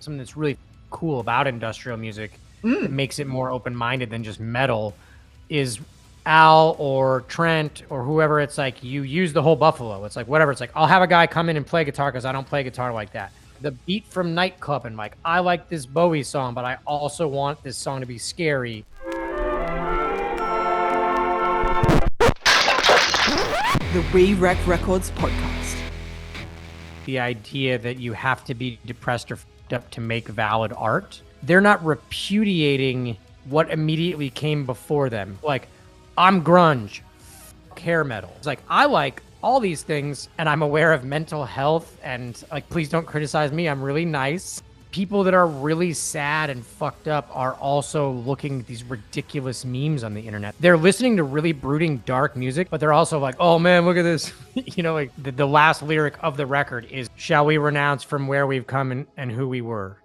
Something that's really cool about industrial music that makes it more open-minded than just metal is Al or Trent or whoever. It's like you use the whole buffalo. It's like whatever. It's like I'll have a guy come in and play guitar because I don't play guitar like that. The beat from Nightclub and like I like this Bowie song, but I also want this song to be scary. The We Wreck Records podcast. The idea that you have to be depressed or f***ed up to make valid art. They're not repudiating what immediately came before them. Like, I'm grunge, hair metal. It's like, I like all these things and I'm aware of mental health and like, please don't criticize me. I'm really nice. People that are really sad and fucked up are also looking at these ridiculous memes on the internet. They're listening to really brooding, dark music, but they're also like, oh man, look at this. You know, like the last lyric of the record is, shall we renounce from where we've come and who we were?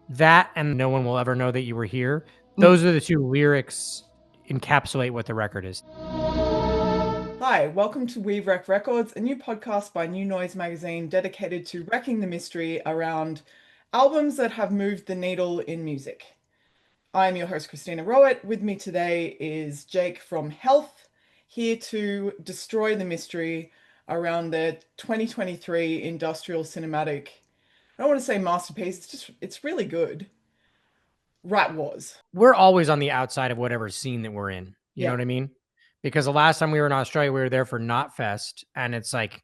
That and no one will ever know that you were here. Those are the two lyrics encapsulate what the record is. Hi, welcome to We Wreck Records, a new podcast by New Noise magazine dedicated to wrecking the mystery around albums that have moved the needle in music. I'm your host, Christina Rowett. With me today is Jake from Health, here to destroy the mystery around the 2023 industrial cinematic. I don't want to say masterpiece, it's really good. Rat Wars. We're always on the outside of whatever scene that we're in. You know what I mean? Because the last time we were in Australia, we were there for Knotfest, and it's like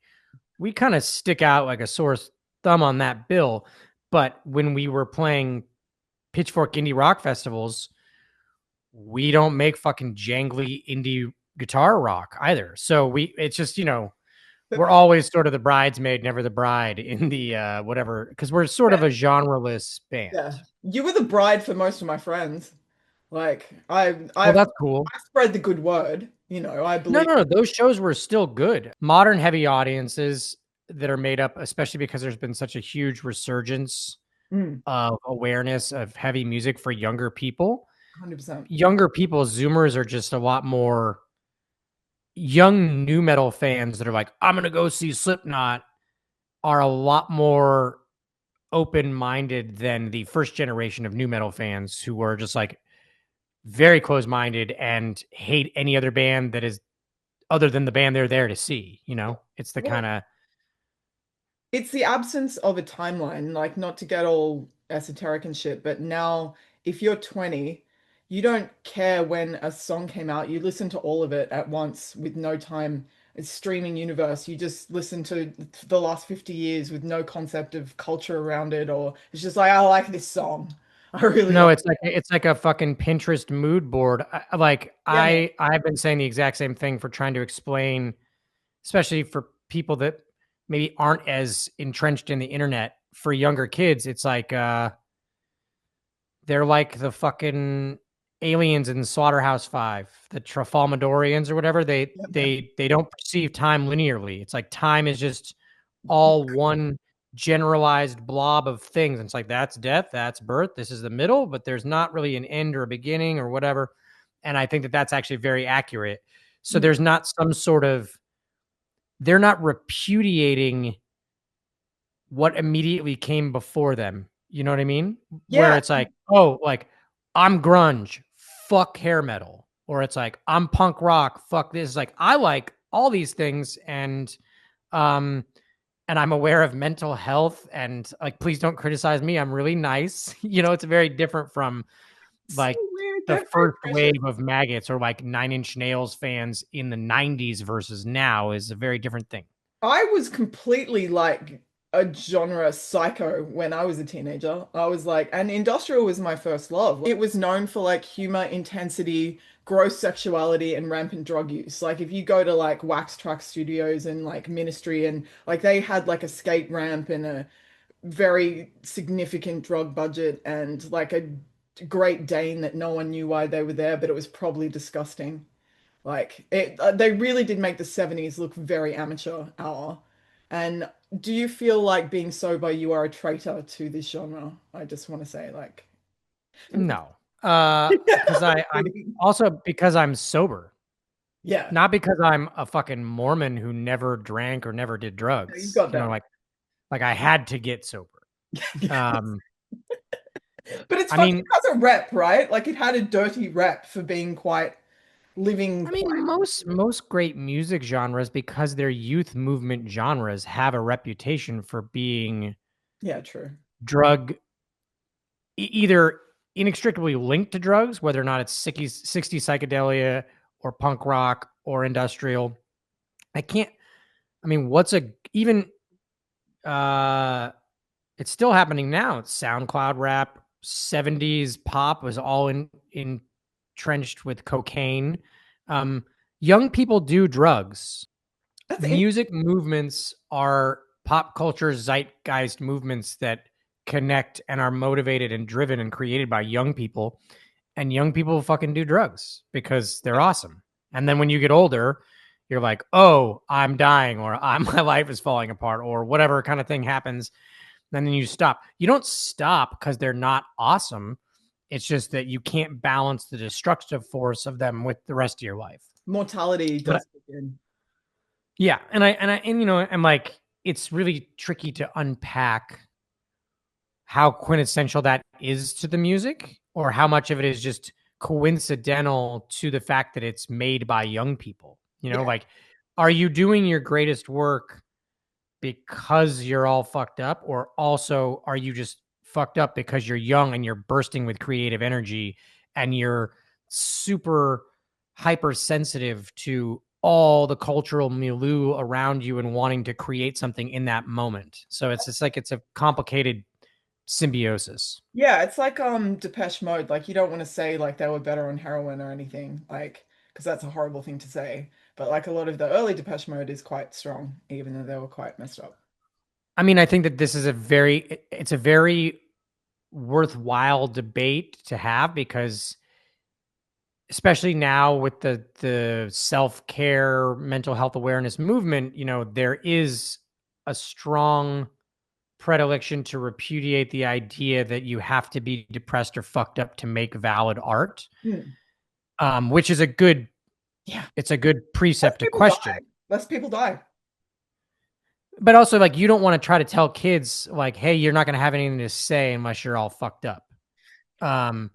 we kind of stick out like a sore thumb on that bill. But when we were playing Pitchfork indie rock festivals, we don't make fucking jangly indie guitar rock either. So it's just, you know, we're always sort of the bridesmaid, never the bride in the whatever, because we're sort of a genre-less band. Yeah, you were the bride for most of my friends. Like Well, that's cool. I spread the good word. You know, I believe. No. Those shows were still good. Modern heavy audiences that are made up, especially because there's been such a huge resurgence of awareness of heavy music for younger people. 100%. Younger people, Zoomers, are just a lot more young new metal fans that are like, I'm going to go see Slipknot, are a lot more open-minded than the first generation of new metal fans who were just like very close-minded and hate any other band that is other than the band they're there to see. You know, it's the kind of, it's the absence of a timeline, like not to get all esoteric and shit, but now if you're 20, you don't care when a song came out. You listen to all of it at once with no time. It's streaming universe. You just listen to the last 50 years with no concept of culture around it, or it's just like, I like this song. I really no, like it's like a fucking Pinterest mood board. I've been saying the exact same thing for trying to explain, especially for people that maybe aren't as entrenched in the internet. For younger kids, it's like they're like the fucking aliens in Slaughterhouse-Five, the Trafalmadorians or whatever. They don't perceive time linearly. It's like time is just all one generalized blob of things. And it's like, that's death, that's birth, this is the middle, but there's not really an end or a beginning or whatever. And I think that that's actually very accurate. So there's not some sort of, they're not repudiating what immediately came before them. You know what I mean? Yeah. Where it's like, oh, like I'm grunge, fuck hair metal. Or it's like, I'm punk rock, fuck this. It's like, I like all these things and I'm aware of mental health and like, please don't criticize me. I'm really nice. You know, it's very different from like the first wave of maggots or like Nine Inch Nails fans in the 90s versus now is a very different thing. I was completely like a genre psycho when I was a teenager. I was like, and industrial was my first love. It was known for like humor, intensity, gross sexuality, and rampant drug use. Like if you go to like Wax Track Studios and like Ministry and like they had like a skate ramp and a very significant drug budget and like a Great Dane that no one knew why they were there, but it was probably disgusting. Like it, they really did make the 70s look very amateur hour. And do you feel like being sober, you are a traitor to this genre? I just want to say, like, no, because I'm also because I'm sober. Yeah, not because I'm a fucking Mormon who never drank or never did drugs. you got that. Know, like I had to get sober. But it's I funny, it mean, has a rep, right? Like it had a dirty rep for being quite living I mean, quite. most great music genres, because they're youth movement genres, have a reputation for being Yeah, true. drug either inextricably linked to drugs, whether or not it's 60s psychedelia or punk rock or industrial. I can't. I mean, what's a even? uh It's still happening now. It's SoundCloud rap. 70s pop was all entrenched with cocaine. Um, Young people do drugs. That's interesting. Music movements are pop culture zeitgeist movements that connect and are motivated and driven and created by young people. And young people fucking do drugs because they're awesome. And then when you get older, you're like, oh, I'm dying, or my life is falling apart, or whatever kind of thing happens, and then you stop. You don't stop because they're not awesome. It's just that you can't balance the destructive force of them with the rest of your life. Mortality But does kick in. yeah, and you know, and like it's really tricky to unpack how quintessential that is to the music, or how much of it is just coincidental to the fact that it's made by young people. You know, Yeah. like, are you doing your greatest work because you're all fucked up, or also are you just fucked up because you're young and you're bursting with creative energy and you're super hypersensitive to all the cultural milieu around you and wanting to create something in that moment? So it's like it's a complicated symbiosis. Yeah, it's like Depeche Mode. Like you don't want to say like they were better on heroin or anything, like because that's a horrible thing to say. But like a lot of the early Depeche Mode is quite strong, even though they were quite messed up. I mean, I think that this is it's a very worthwhile debate to have, because especially now with the self-care mental health awareness movement, you know, there is a strong predilection to repudiate the idea that you have to be depressed or fucked up to make valid art, Hmm. which is a good, Yeah, it's a good less precept to people die. question. Less people die. But also, like, you don't want to try to tell kids like, hey, you're not going to have anything to say unless you're all fucked up. um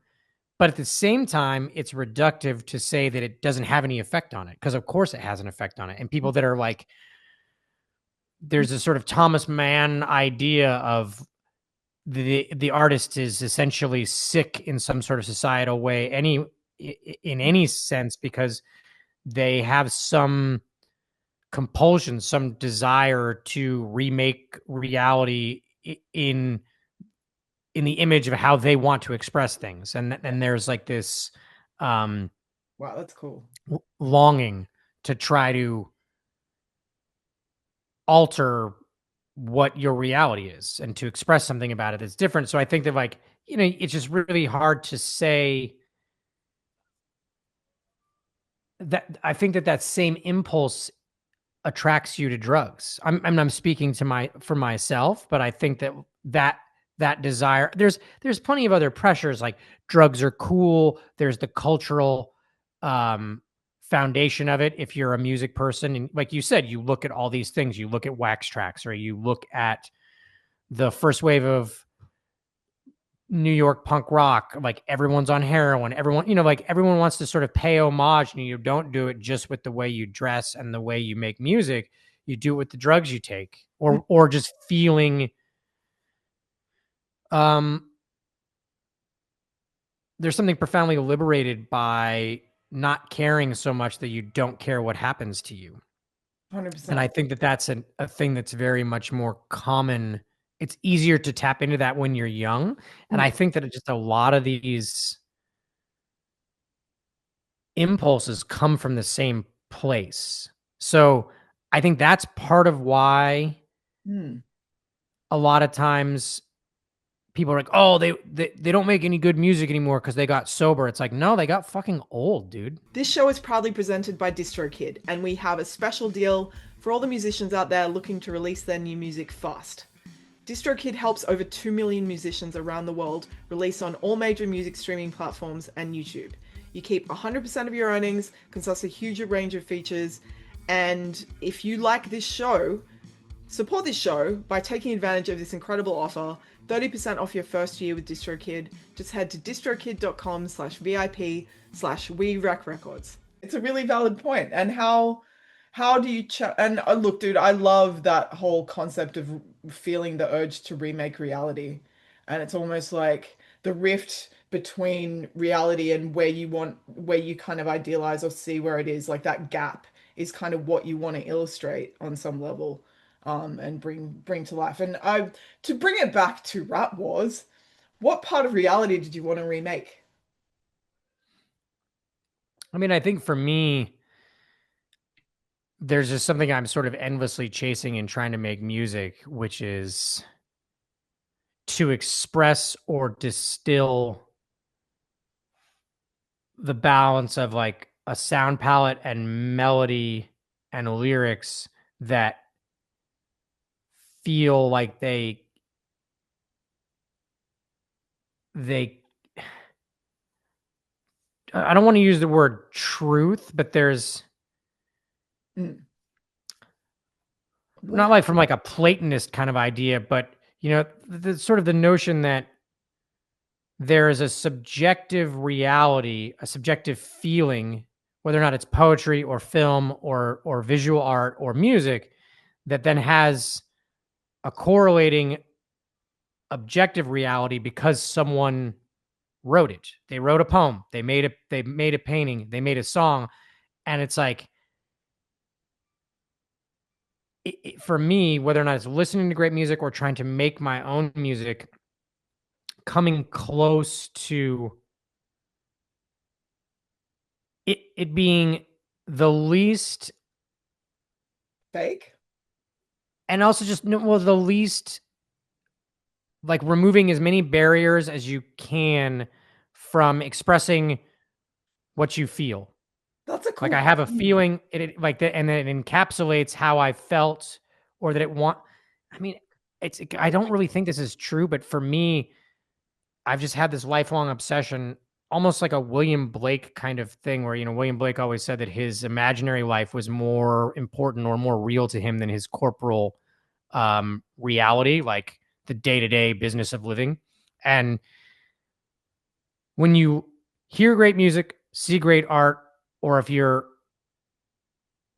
But at the same time, it's reductive to say that it doesn't have any effect on it, because of course it has an effect on it. And people that are like, there's a sort of Thomas Mann idea of the artist is essentially sick in some sort of societal way, in any sense, because they have some compulsion, some desire to remake reality in the image of how they want to express things. Yeah. And there's like this um Wow, that's cool. longing to try to alter what your reality is and to express something about it that's different. So I think that, like, you know, it's just really hard to say that. I think that that same impulse attracts you to drugs. I'm speaking to for myself, but I think that that that desire, there's plenty of other pressures, like drugs are cool. There's the cultural um foundation of it. If you're a music person, and like you said, you look at all these things, you look at wax tracks, or you look at the first wave of New York punk rock, like everyone's on heroin. Everyone, you know, like everyone wants to sort of pay homage, and you don't do it just with the way you dress and the way you make music. You do it with the drugs you take, Mm. or just feeling um there's something profoundly liberated by not caring so much that you don't care what happens to you. And 100%. I think that that's a thing that's very much more common. It's easier to tap into that when you're young. And Mm. I think that just a lot of these impulses come from the same place. So I think that's part of why Mm. a lot of times people are like, oh, they don't make any good music anymore because they got sober. It's like, no, they got fucking old, dude. This show is proudly presented by Distrokid, and we have a special deal for all the musicians out there looking to release their new music fast. Distrokid helps over 2 million musicians around the world release on all major music streaming platforms and YouTube. You keep 100% of your earnings, can suss a huge range of features, and if you like this show, support this show by taking advantage of this incredible offer. 30% off your first year with Distrokid. Just head to distrokid.com/VIP/we wreck records. It's a really valid point. And how do you and look, dude, I love that whole concept of feeling the urge to remake reality. And it's almost like the rift between reality and where you kind of idealize or see where it is, like that gap is kind of what you want to illustrate on some level, and bring to life. And I to bring it back to Rap Wars, what part of reality did you want to remake? I mean, I think for me, there's just something I'm sort of endlessly chasing in trying to make music, which is to express or distill the balance of like a sound palette and melody and lyrics that feel like they I don't want to use the word truth, but there's not like from like a Platonist kind of idea, but you know, the sort of the notion that there is a subjective reality, a subjective feeling, whether or not it's poetry or film or visual art or music, that then has a correlating objective reality because someone wrote it. They wrote a poem, they made a painting, they made a song, and it's like for me, whether or not it's listening to great music or trying to make my own music, coming close to it being the least Fake? and also just the least, like removing as many barriers as you can from expressing what you feel. That's a Like cool I have a point. feeling it like that, and then it encapsulates how I felt, or that it want. I mean, I don't really think this is true, but for me, I've just had this lifelong obsession, almost like a William Blake kind of thing, where, you know, William Blake always said that his imaginary life was more important or more real to him than his corporal reality, like the day-to-day business of living. And when you hear great music, see great art, or if you're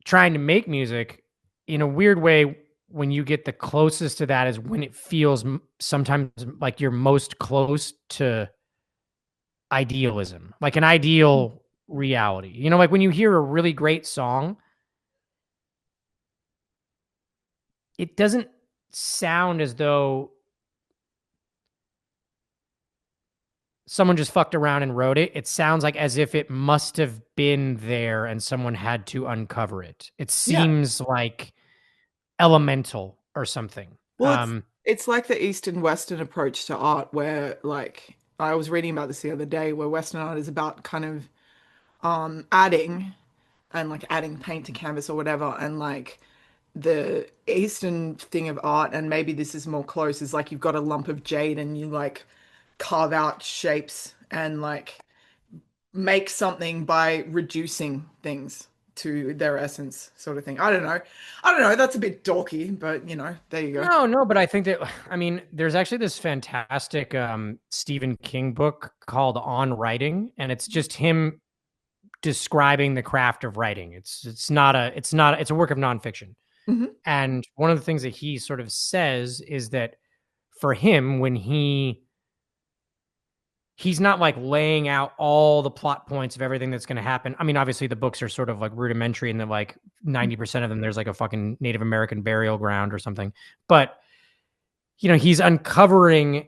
trying to make music, in a weird way, when you get the closest to that is when it feels sometimes like you're most close to idealism, like an ideal reality. You know, like when you hear a really great song, it doesn't sound as though someone just fucked around and wrote it. It sounds like as if it must have been there and someone had to uncover it. It Yeah. seems like elemental or something. Well, it's like the East and Western approach to art, where like I was reading about this the other day, where Western art is about kind of adding and like adding paint to canvas or whatever, and like the Eastern thing of art, and maybe this is more close, is like you've got a lump of jade and you like carve out shapes and like make something by reducing things to their essence, sort of thing. I don't know. I don't know. That's a bit dorky, but you know, there you go. No, but I think that, I mean, there's actually this fantastic Stephen King book called On Writing, and it's just him describing the craft of writing. It's a work of nonfiction. Hmm. And one of the things that he sort of says is that for him, when he's not like laying out all the plot points of everything that's going to happen. I mean, obviously the books are sort of like rudimentary, and that like 90% of them, there's like a fucking Native American burial ground or something. But, you know, he's uncovering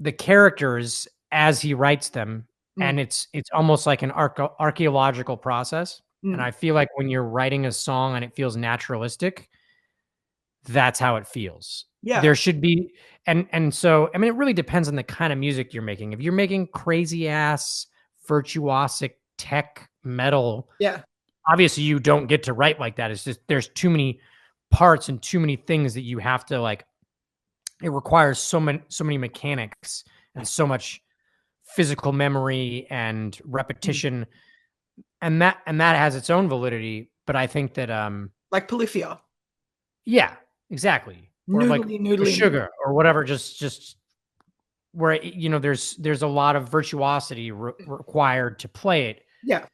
the characters as he writes them. And Mm. it's almost like an archaeological process. And Mm. I feel like when you're writing a song and it feels naturalistic, that's how it feels. Yeah. There should be, and so I mean, it really depends on the kind of music you're making. If you're making crazy ass virtuosic tech metal, Yeah. obviously you don't get to write like that. It's just there's too many parts and too many things that you have to like. It requires so many mechanics and so much physical memory and Mm. repetition, and that has its own validity. But I think that Like Polyphia. yeah, exactly. Or like Noodly, a noodly, noodly. sugar or whatever, just where you know there's a lot of virtuosity required to play it. Yeah.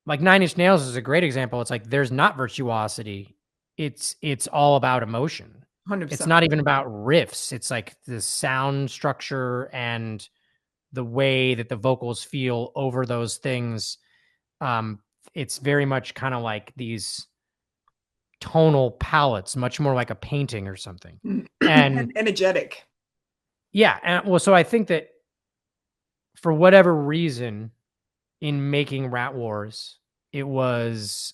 Like Nine Inch Nails is a great example. It's like there's not virtuosity. It's all about emotion. It's 100%. not even about riffs. It's like the sound structure and the way that the vocals feel over those things. It's very much kind of like these tonal palettes, much more like a painting or something. And energetic. yeah, and well, so I think that for whatever reason, in making Rat Wars, it was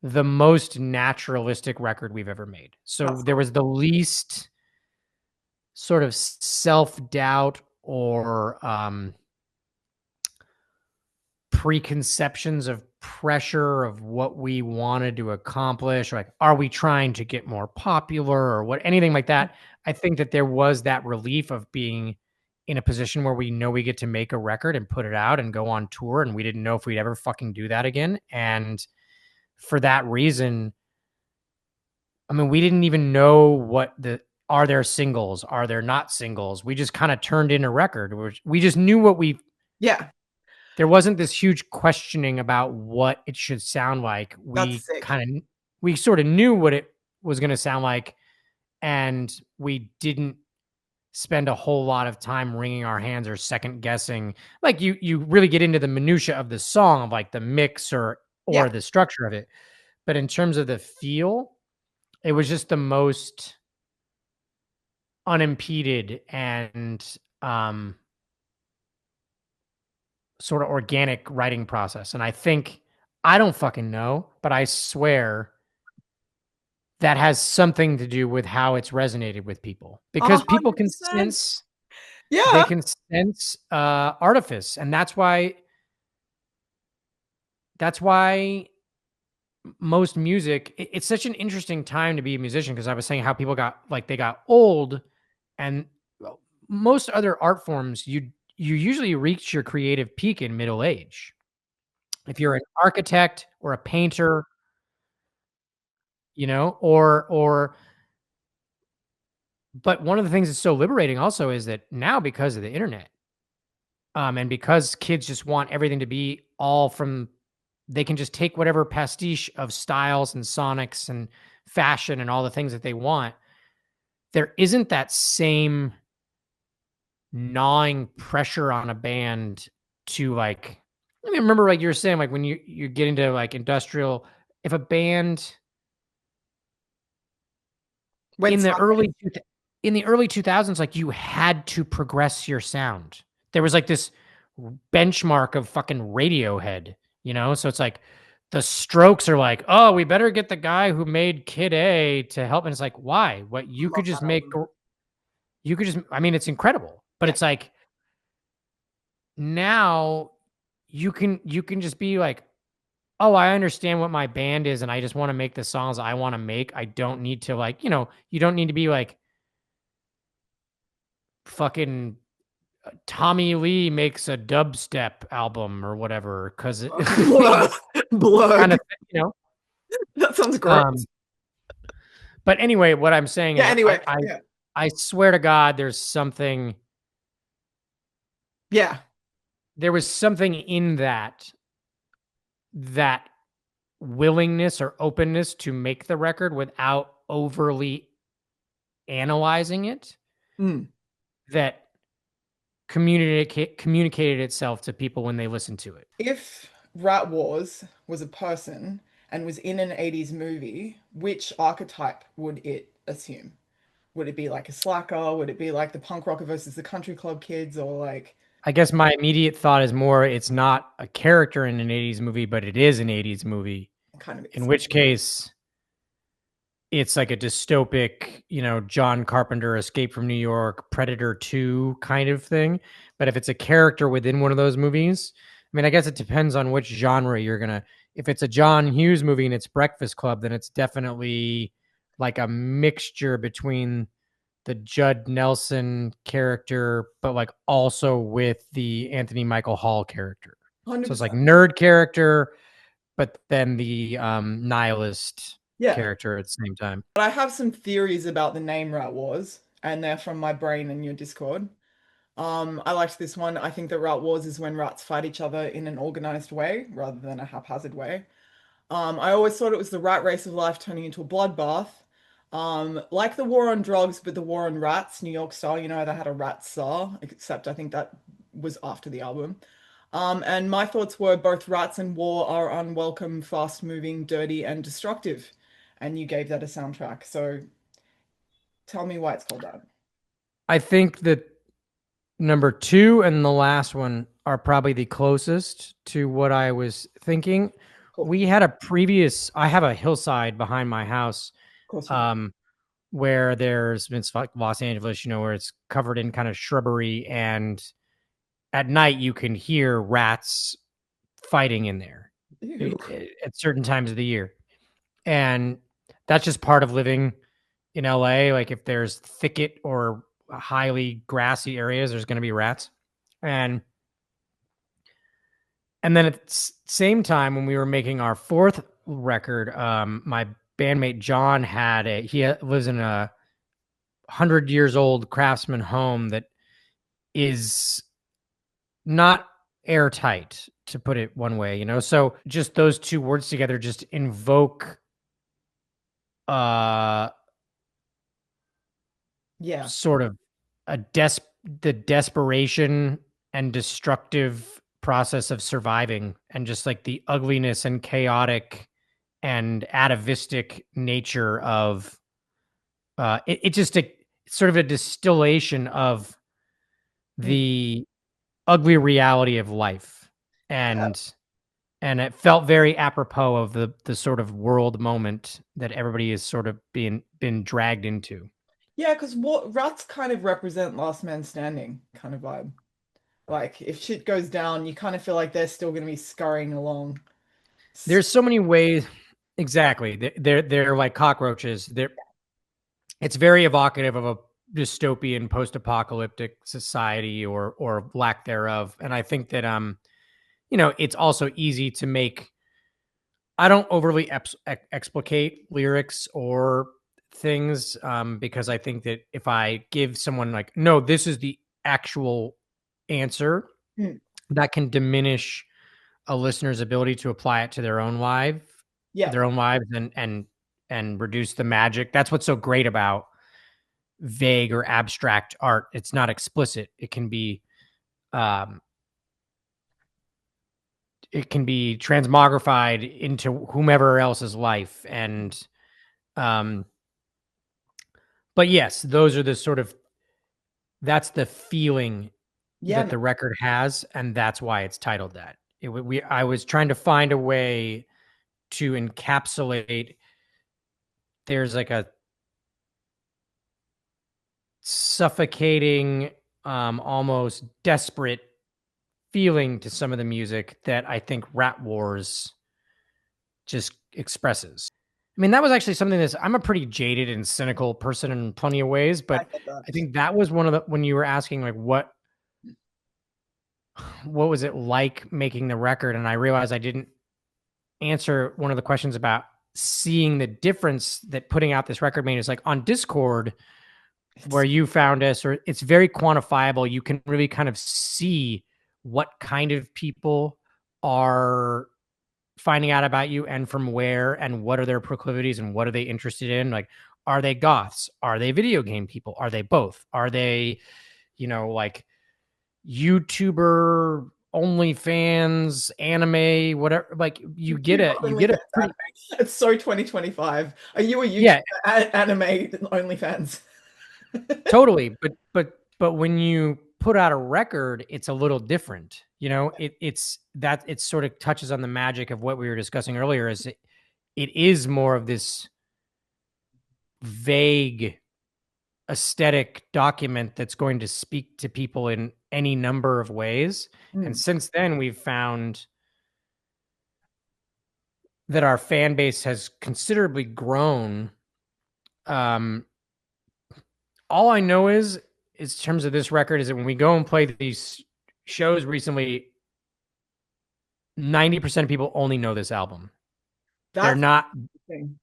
the most naturalistic record we've ever made. So there was the least sort of self-doubt or preconceptions of pressure of what we wanted to accomplish. Like, are we trying to get more popular or what? Anything like that. I think that there was that relief of being in a position where we know we get to make a record and put it out and go on tour, and we didn't know if we'd ever fucking do that again. And for that reason, I mean, we didn't even know what are there singles, are there not singles. We just kind of turned in a record. We just knew what Yeah. There wasn't this huge questioning about what it should sound like. We sort of knew what it was going to sound like, and we didn't spend a whole lot of time wringing our hands or second guessing. Like you really get into the minutia of the song, of like the mix or the structure of it. But in terms of the feel, it was just the most unimpeded and sort of organic writing process. And I think, I don't fucking know, but I swear that has something to do with how it's resonated with people, because people can 100%. sense, Yeah. they can sense artifice. And that's why most music, it's such an interesting time to be a musician, because I was saying how people they got old, and most other art forms, you usually reach your creative peak in middle age. If you're an architect or a painter, you know, but one of the things that's so liberating also is that now, because of the internet, and because kids just want everything to be all from, they can just take whatever pastiche of styles and sonics and fashion and all the things that they want. There isn't that same gnawing pressure on a band to like, I mean, remember, like you were saying, like when you get into like industrial, if a band in the early 2000s, like you had to progress your sound. There was like this benchmark of fucking Radiohead, you know? So it's like the Strokes are like, oh, we better get the guy who made Kid A to help. And it's like, why? What you could just make, I mean, it's incredible, but it's like, now you can just be like, oh, I understand what my band is, and I just want to make the songs I want to make. I don't need to, like, you know, you don't need to be like fucking Tommy Lee makes a dubstep album or whatever, because it kind of, you know, that sounds great. But anyway, what I'm saying is, anyway, I swear to God, there's something. Yeah. There was something in that willingness or openness to make the record without overly analyzing it, that communicated itself to people when they listened to it. If Rat Wars was a person and was in an 80s movie, which archetype would it assume? Would it be like a slacker? Would it be like the punk rocker versus the country club kids, or like? I guess my immediate thought is more, it's not a character in an 80s movie, but it is an 80s movie. Kind of. In which case, it's like a dystopic, you know, John Carpenter Escape from New York, Predator 2 kind of thing. But if it's a character within one of those movies, I mean, I guess it depends on which genre you're going to. If it's a John Hughes movie and it's Breakfast Club, then it's definitely like a mixture between the Judd Nelson character, but like also with the Anthony Michael Hall character. 100%. So it's like nerd character, but then the nihilist character at the same time. But I have some theories about the name Rat Wars. and they're from my brain and your Discord. I liked this one. I think that rat wars is when rats fight each other in an organized way rather than a haphazard way. I always thought it was the rat race of life turning into a bloodbath. Like the war on drugs, but the war on rats, New York style, they had a rat star, except I think that was after the album. And my thoughts were both rats and war are unwelcome, fast-moving, dirty, and destructive. And you gave that a soundtrack. So tell me why it's called that. I think that number two and the last one are probably the closest to what I was thinking. Cool. We had I have a hillside behind my house, Of course you do. um, where there's been like Los Angeles, where it's covered in kind of shrubbery, and at night you can hear rats fighting in there Ew. at certain times of the year. And that's just part of living in LA. Like if there's thicket or highly grassy areas, there's going to be rats. And then at the same time, when we were making our fourth record, my bandmate John lives in a 100 years old craftsman home that is not airtight, to put it one way, So just those two words together just invoke uh Yeah. sort of the desperation and destructive process of surviving, and just like the ugliness and chaotic and atavistic nature of it's sort of a distillation of Mm. the ugly reality of life. Yeah. And it felt very apropos of the sort of world moment that everybody is sort of been dragged into. Yeah, because what rats kind of represent last man standing kind of vibe. Like if shit goes down, you kind of feel like they're still going to be scurrying along. S- There's so many ways. Exactly. They're like cockroaches. It's very evocative of a dystopian post-apocalyptic society, or lack thereof. And I think that it's also easy to make. I don't overly explicate lyrics or things, because I think that if I give someone like, no, this is the actual answer, Mm. that can diminish a listener's ability to apply it to Yeah. their own lives, and reduce the magic. That's what's so great about vague or abstract art. It's not explicit. Um, it can be transmogrified into whomever else's life. And um, but yes, those are the sort of that's the feeling Yeah. that No. the record has, and that's why it's titled that. I was trying to find a way to encapsulate. There's like a suffocating, almost desperate feeling to some of the music that I think Rat Wars just expresses. I mean, that was actually something I'm a pretty jaded and cynical person in plenty of ways, I but get that. I think that was one of the, when you were asking like what was it like making the record, and I realized I didn't answer one of the questions about seeing the difference that putting out this record made. Is like on Discord, where It's you found us, or it's very quantifiable. You can really kind of see what kind of people are finding out about you, and from where, and what are their proclivities, and what are they interested in. Like, are they goths? Are they video game people? Are they both? Are they, like YouTuber, OnlyFans, anime, whatever? Like you get OnlyFans a pretty, anime. It's so 2025. Are you a YouTuber yeah, anime OnlyFans? totally. But when you put out a record, it's a little different. It sort of touches on the magic of what we were discussing earlier. It is more of this vague aesthetic document that's going to speak to people in any number of ways. And Mm. since then, we've found that our fan base has considerably grown. Um, all I know is in terms of this record, is that when we go and play these shows recently, 90% of people only know this album. They're That's not interesting.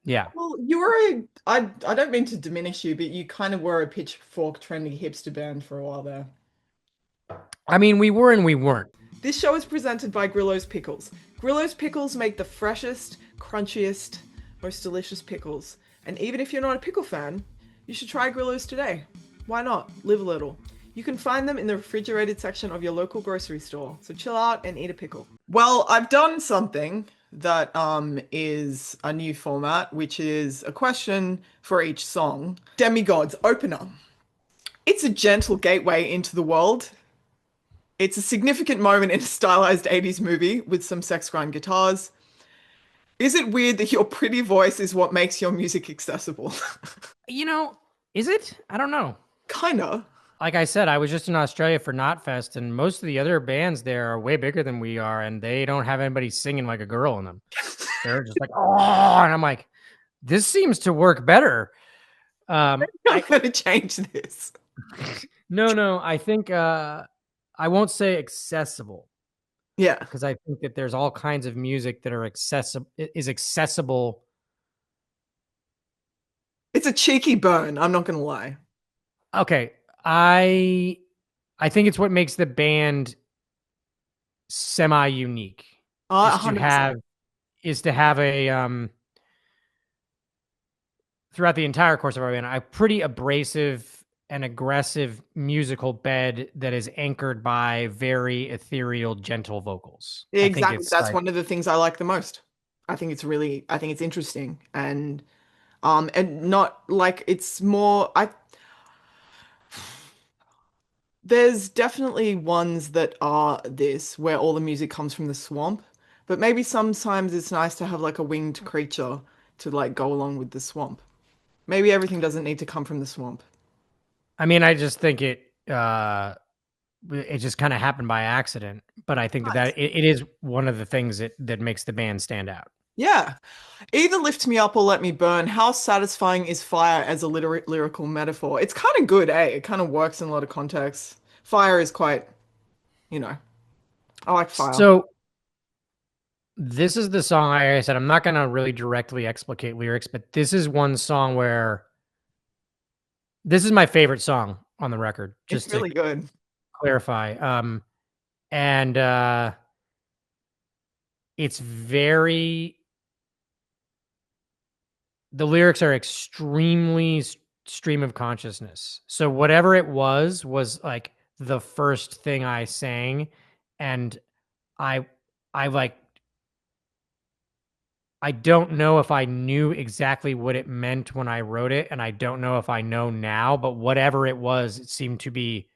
Yeah. Well, you were I don't mean to diminish you, but you kind of were a pitchfork trendy hipster band for a while there. I mean, we were and we weren't. This show is presented by Grillo's Pickles. Grillo's Pickles make the freshest, crunchiest, most delicious pickles. And even if you're not a pickle fan, you should try Grillo's today. Why not? Live a little. You can find them in the refrigerated section of your local grocery store. So chill out and eat a pickle. Well, I've done something that is a new format, which is a question for each song. Demi-Gods opener. It's a gentle gateway into the world. It's a significant moment in a stylized 80s movie with some sex grind guitars. Is it weird that your pretty voice is what makes your music accessible? You know, is it? I don't know. Kinda. Like I said, I was just in Australia for Knotfest, and most of the other bands there are way bigger than we are, and they don't have anybody singing like a girl in them. They're just like, oh, and I'm like, this seems to work better. I'm gonna change this. No, I think I won't say accessible Yeah. because I think that there's all kinds of music that are accessible. It's a cheeky burn, I'm not gonna lie. Okay, I think it's what makes the band semi unique is to 100%. have a throughout the entire course of our band a pretty abrasive and aggressive musical bed that is anchored by very ethereal, gentle vocals. I think Exactly. it's That's like, one of the things I like the most. I think it's interesting and not like it's more I there's definitely ones that are this where all the music comes from the swamp, but maybe sometimes it's nice to have like a winged creature to like go along with the swamp. Maybe everything doesn't need to come from the swamp. I mean, I just think it just kind of happened by accident, but I think Nice. it is one of the things that makes the band stand out. Yeah. Either lift me up or let me burn. How satisfying is fire as a lyrical metaphor? It's kind of good, eh? It kind of works in a lot of contexts. Fire is quite, you know, I like fire. So this is the song, like I said, I'm not going to really directly explicate lyrics, but this is one song where this is my favorite song on the record, It's just to really good. clarify. And it's very, the lyrics are extremely stream of consciousness. So whatever it was like the first thing I sang. And I, I like, I don't know if I knew exactly what it meant when I wrote it, and I don't know if I know now, but whatever it was, it seemed to be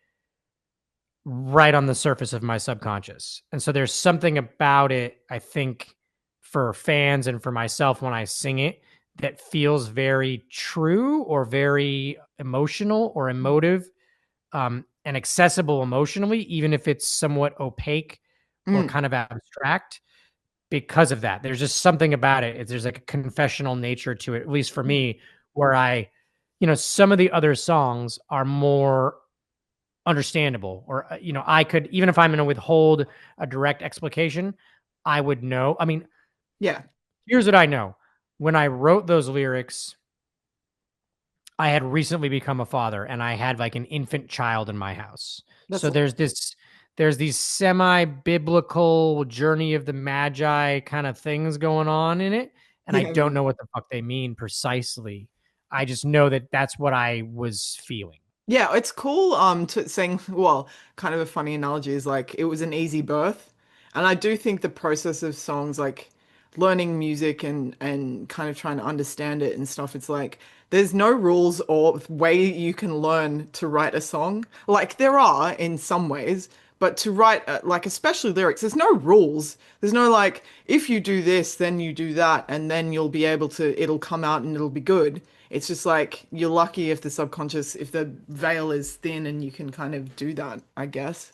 right on the surface of my subconscious. And so there's something about it, I think, for fans and for myself when I sing it that feels very true or very emotional or emotive, and accessible emotionally, even if it's somewhat opaque or Mm, kind of abstract because of that. There's just something about it. There's like a confessional nature to it, at least for me, where some of the other songs are more understandable, or, I could, even if I'm going to withhold a direct explication, I would know. I mean, yeah, here's what I know. When I wrote those lyrics, I had recently become a father and I had like an infant child in my house. that's So there's these semi-biblical journey of the magi kind of things going on in it, and I yeah, don't man. know what the fuck they mean precisely. I just know that that's what I was feeling. Yeah, it's cool to saying well, kind of a funny analogy is like it was an easy birth. And I do think the process of songs like learning music and kind of trying to understand it and stuff, it's like there's no rules or way you can learn to write a song. Like there are in some ways, but to write like especially lyrics, there's no rules. There's no like if you do this, then you do that, and then you'll be able to it'll come out and it'll be good. It's just like you're lucky if the subconscious, if the veil is thin and you can kind of do that, I guess,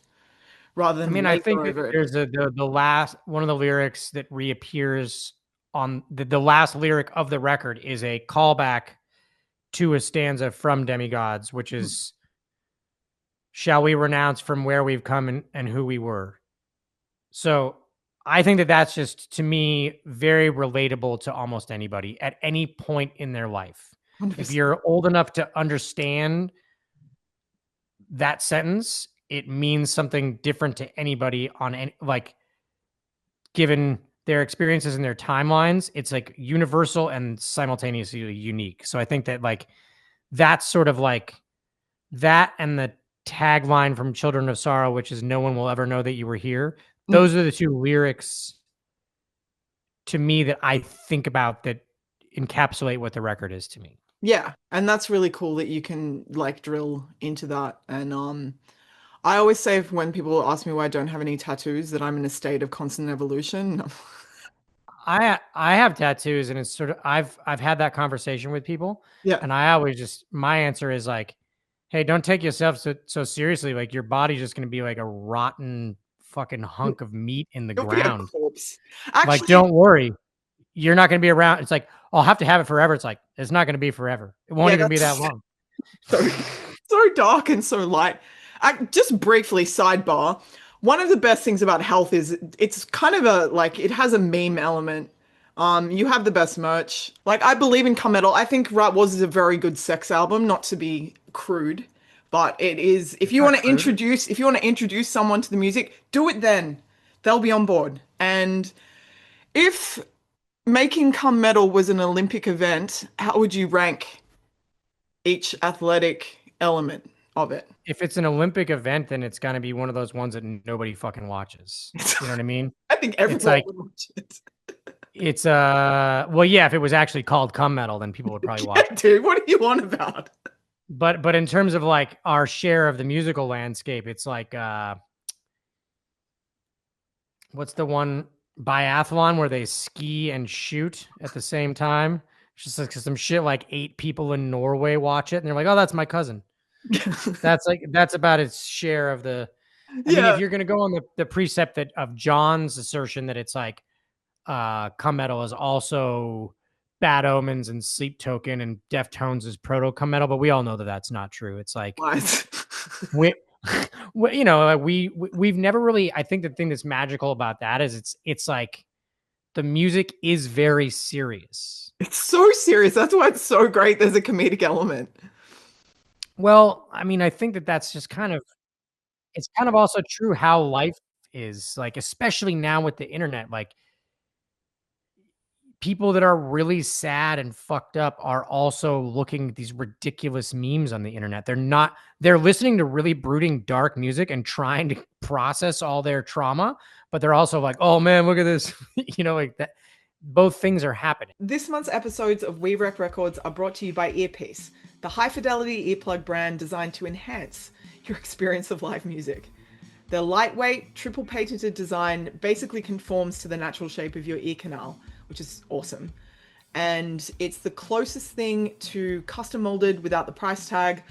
rather I than mean, I think labor that over it. there's the last one of the lyrics that reappears on the last lyric of the record is a callback to a stanza from Demi-Gods, which Hmm. is, shall we renounce from where we've come and who we were? So I think that that's just, to me, very relatable to almost anybody at any point in their life. If 100%. you're old enough to understand that sentence, it means something different to anybody on any, like, given their experiences and their timelines. It's like universal and simultaneously unique. So I think that, like, that's sort of like that, and the tagline from Children of Sorrow, which is "No one will ever know that you were here." Those are the two lyrics to me that I think about that encapsulate what the record is to me. Yeah, and that's really cool that you can like drill into that. And I always say when people ask me why I don't have any tattoos that I'm in a state of constant evolution. I have tattoos, and it's sort of, I've had that conversation with people, Yeah. and I always just, my answer is like, hey, don't take yourself so seriously. Like, your body's just going to be like a rotten fucking hunk of meat in the You'll be a ground. corpse. Like, Actually, don't worry, you're not going to be around. It's like, I'll have to have it forever. It's like, it's not going to be forever. It won't yeah, even be that that's long. so so dark and so light. Just briefly, sidebar. One of the best things about Health is it's kind of a like it has a meme element. You have the best merch. Like I believe in Come Metal. I think Right Was is a very good sex album, not to be crude, but it is. If It's you not want to crude. introduce someone to the music, do it then. They'll be on board. And if making Come Metal was an Olympic event, how would you rank each athletic element of it? If it's an Olympic event, then it's going to be one of those ones that nobody fucking watches. You know what I mean? I think It's everyone like, would watch it. it's well, yeah, if it was actually called Cum Metal, then people would probably watch Yeah, it. dude, what are you on about? But in terms of like our share of the musical landscape, it's like what's the one biathlon where they ski and shoot at the same time? It's just like some shit, like 8 people in Norway watch it and they're like, "Oh, that's my cousin." That's about its share of the, I mean, if Yeah, you're going to go on the precept that of John's assertion that it's like Cum Metal is also Bad Omens and Sleep Token and Deftones is proto Cum Metal, but we all know that that's not true. It's like lies. we, you know, we've never really. I think the thing that's magical about that is it's like the music is very serious. It's so serious. That's why it's so great. There's a comedic element. Well, I mean, I think that that's just kind of, it's kind of also true how life is, like, especially now with the internet. Like, people that are really sad and fucked up are also looking at these ridiculous memes on the internet. They're listening to really brooding, dark music and trying to process all their trauma, but they're also like, oh man, look at this. You know, like that. Both things are happening. This month's episodes of We Rec Records are brought to you by Earpeace, the high fidelity earplug brand designed to enhance your experience of live music. Their lightweight, triple patented design basically conforms to the natural shape of your ear canal, which is awesome. And it's the closest thing to custom molded without the price tag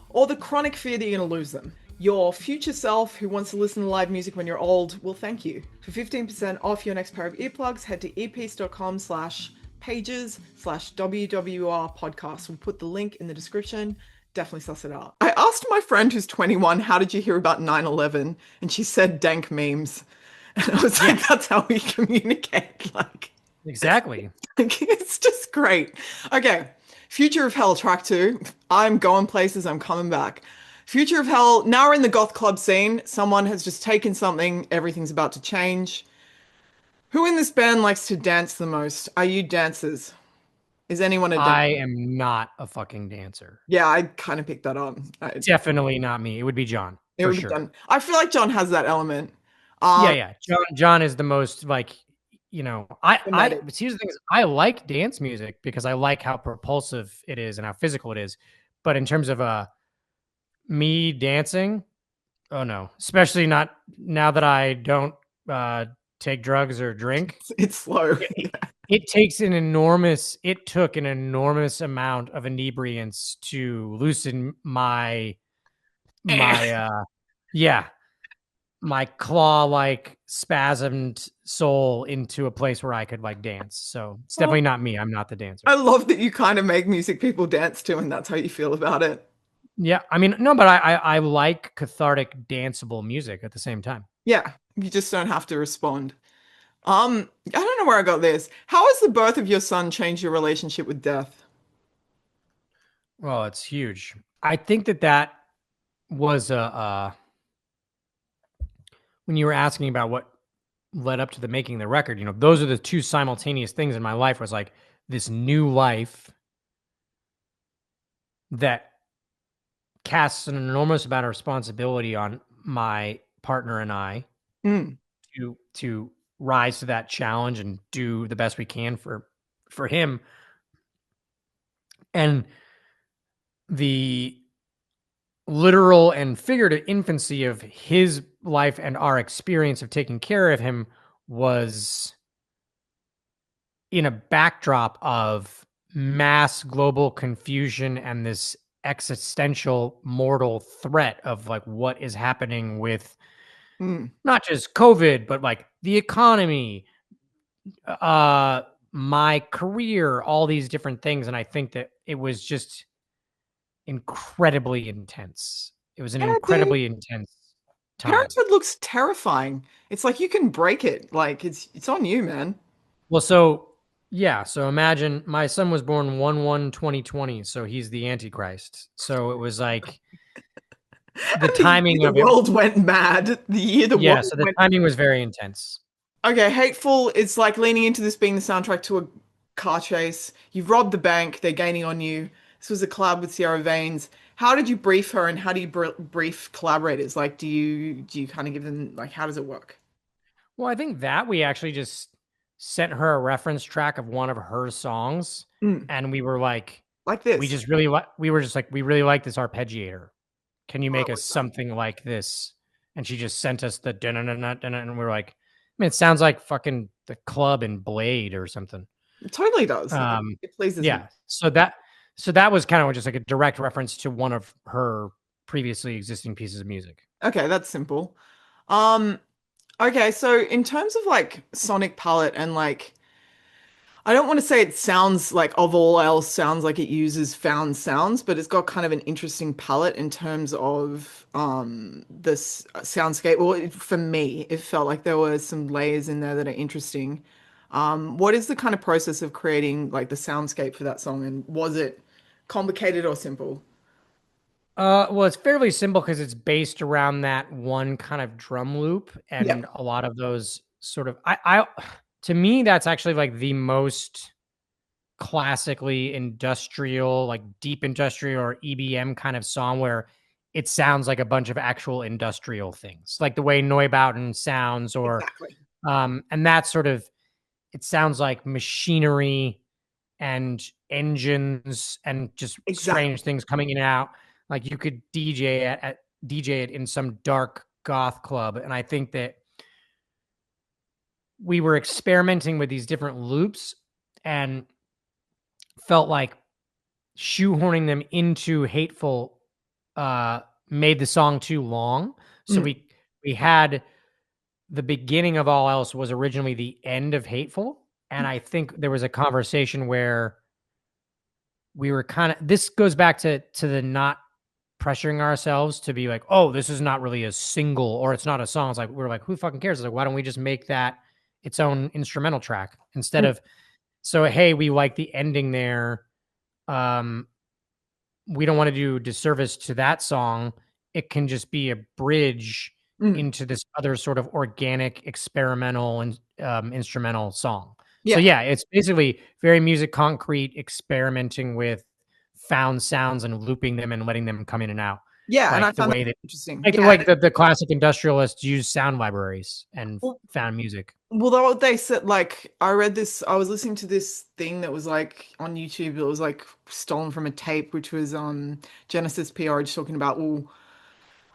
or the chronic fear that you're going to lose them. Your future self who wants to listen to live music when you're old will thank you. For 15% off your next pair of earplugs, head to earpiece.com/pages/WWR podcast. We'll put the link in the description. Definitely suss it out. I asked my friend who's 21, how did you hear about 9/11? And she said dank memes. And I was like, that's how we communicate. Exactly. It's just great. Okay. Future of Hell track 2. I'm going places, I'm coming back. Future of Hell, now we're in the goth club scene. Someone has just taken something, everything's about to change. Who in this band likes to dance the most? Are you dancers? Is anyone a dancer? I am not a fucking dancer. Yeah, I kind of picked that up. Definitely not me. It would be John It for would be sure. done. I feel like John has that element. Yeah, yeah. John is the most, like, you know, Fanatic. but here's the thing is, I like dance music because I like how propulsive it is and how physical it is. But in terms of me dancing, oh no, especially not now that I don't take drugs or drink. It's slow. It took an enormous amount of inebriants to loosen my yeah, my claw-like spasmed soul into a place where I could like dance. So it's definitely not me. I'm not the dancer. I love that you kind of make music people dance to, and that's how you feel about it. Yeah, I mean, no, but I like cathartic, danceable music at the same time. Yeah, you just don't have to respond. I don't know where I got this. How has the birth of your son changed your relationship with death? Well, it's huge. I think that that was when you were asking about what led up to the making of the record, those are the two simultaneous things in my life was like this new life that casts an enormous amount of responsibility on my partner and I Mm, to rise to that challenge and do the best we can for him. And the literal and figurative infancy of his life and our experience of taking care of him was in a backdrop of mass global confusion and this existential mortal threat of like what is happening with mm. not just COVID, but like the economy, uh, my career, all these different things. And I think that it was just incredibly intense. It was an Yeah, dude. incredibly intense time. Parenthood looks terrifying. It's like you can break it. Like it's on you, man. Well, so yeah, so imagine my son was born 1/1/2020, so he's the Antichrist. So it was like the And the year timing the of it. world went mad. The year the Yeah, world so the went. timing was very intense. Okay, Hateful is like leaning into this being the soundtrack to a car chase. You've robbed the bank. They're gaining on you. This was a collab with Sierra Vanes. How did you brief her, and how do you brief collaborators? Like, do you kind of give them like how does it work? Well, I think that we actually just sent her a reference track of one of her songs, Mm, and we were like, like we this. just really like, we were just like, we really like this arpeggiator. Can you Oh, I make us like that. something like this? And she just sent us the dun and we are like, I mean, it sounds like fucking the club in Blade or something. It totally does. Like Um, it pleases me. yeah. So that was kind of just like a direct reference to one of her previously existing pieces of music. Okay, that's simple. Um, okay, so in terms of like sonic palette and like I don't want to say it sounds like of all else sounds like it uses found sounds, but it's got kind of an interesting palette in terms of this soundscape. Well, for me, it felt like there were some layers in there that are interesting. What is the kind of process of creating like the soundscape for that song, and was it complicated or simple? Well, it's fairly simple because it's based around that one kind of drum loop, Yeah, and a lot of those sort of to me, that's actually like the most classically industrial, like deep industrial or EBM kind of song where it sounds like a bunch of actual industrial things, like the way Neubauten sounds, or exactly. and that sort of it sounds like machinery and engines and just Exactly. strange things coming in and out. Like you could DJ it in some dark goth club, and I think that we were experimenting with these different loops and felt like shoehorning them into Hateful uh made the song too long. So Mm, we had the beginning of All Else was originally the end of Hateful, and I think there was a conversation where we were kind of this goes back to the not pressuring ourselves to be like, oh, this is not really a single or it's not a song. It's like we're like, who fucking cares? It's like, why don't we just make that its own instrumental track instead mm, of so hey, we like the ending there. Um, we don't want to do disservice to that song. It can just be a bridge mm. into this other sort of organic, experimental, and instrumental song. So Yeah. yeah, it's basically very music concrete, experimenting with found sounds and looping them and letting them come in and out, Yeah, and I like the found that way that, interesting. like the Yeah. way that the classic industrialists use sound libraries and Well, found music. well, they said like I read this. I was listening to this thing that was like on YouTube. It was like stolen from a tape, which was Genesis PR just talking about. Well,